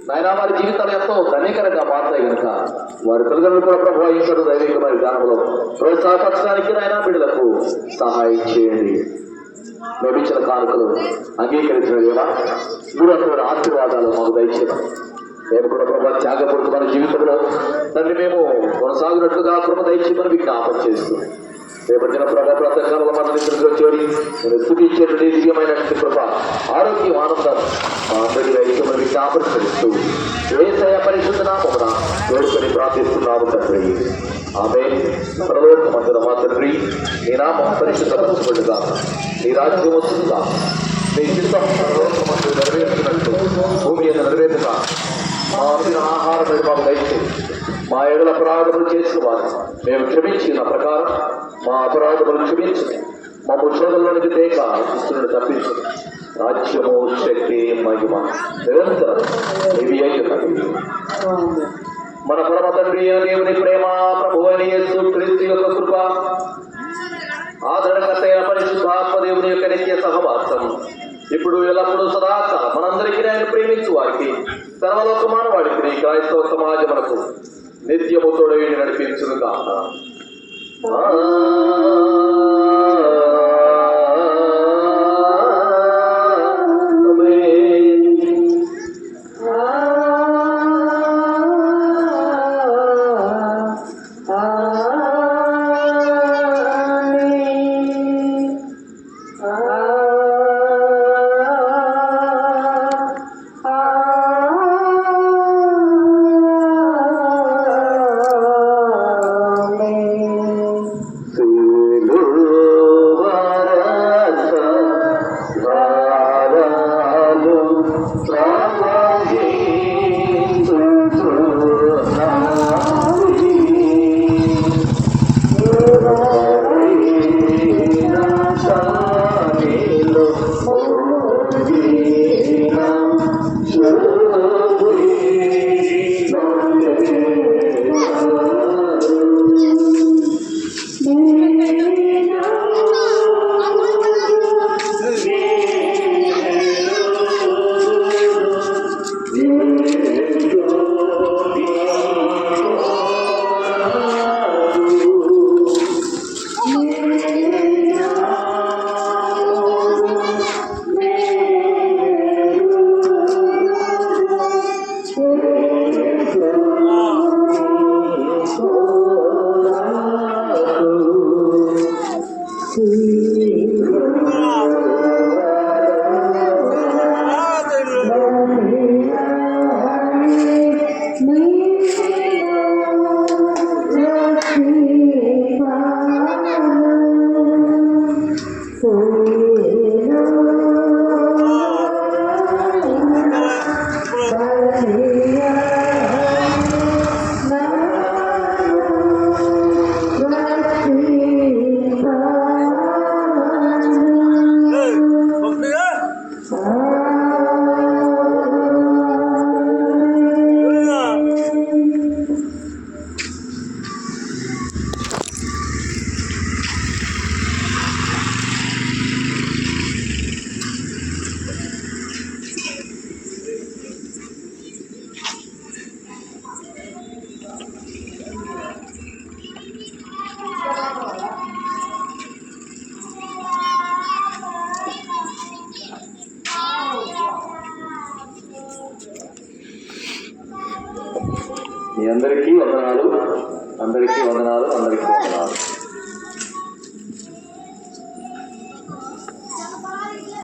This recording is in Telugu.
నాయన వారి జీవితాలు ఎంతో ధన్యకరంగా మారుతాయి కనుక వారి తల్లిదండ్రులు కూడా ప్రభావించడం దైవికమైన విధానంలో ప్రోత్సాహపరచడానికి నాయన బిడ్డలకు సహాయం చేయండి. మేము ఇచ్చిన కానుకలు అంగీకరించిన దేవా దూరమైన ఆశీర్వాదాలు మాకు దయచేయడం. మేము కూడా ప్రభావ త్యాగపూరితమైన జీవితంలో తండ్రి మేము కొనసాగినట్లుగా కృప దయచేయమని విజ్ఞాపన చేస్తూ రేపటిన ప్రభావ ప్రాతకాలంలో మన నిద్రలో చేరి నేను స్థుతించేటువంటి దివ్యమైనటువంటి కృప ఆరోగ్యం ఆనందం మా అందరి దైవికమైన విజ్ఞాపన చేస్తూ యేసయ్య పరిశుద్ధ నామమున వేడుకొని ప్రార్థిస్తున్నాము తండ్రి. ఆమేన్. పరలోకమందున మా తండ్రి నీ నామం పరిశుద్ధపరచబడుగా, నీ రాజ్యం వస్తుందా, నీ చిత్తం పరలోకమందు నెరవేర్చినట్టు భూమి మీద నెరవేరుగా మా అందిన ఆహారం మాకు దయచేసి మా ఎడల అపరాధములు చేసిన వారు మేము క్షమించిన ప్రకారం మా అపరాధములు క్షమించి మమ్మల్ని శోధంలోనికి దేక దుష్టులను తప్పించు. రాజ్యము శక్తి మహిమ నిరంతరం ఇవి అయ్యున్నది. మన పరమ తండ్రి దేవుని ప్రేమ, ప్రభువైన యేసు క్రీస్తు యొక్క కృప, ఆదరణకర్తైన పరిశుద్ధాత్మ దేవుని యొక్క నిత్య సహవాసం ఇప్పుడు ఎల్లప్పుడూ సదాకాలం మనందరికీ ఆయన ప్రేమించు వారికి సర్వలోకమాన వాడికి క్రైస్తవ సమాజమునకు నిత్యము తోడై నడిపించును కాక. మీ అందరికీ వందనాలు, అందరికీ వందనాలు, అందరికీ వందనాలు.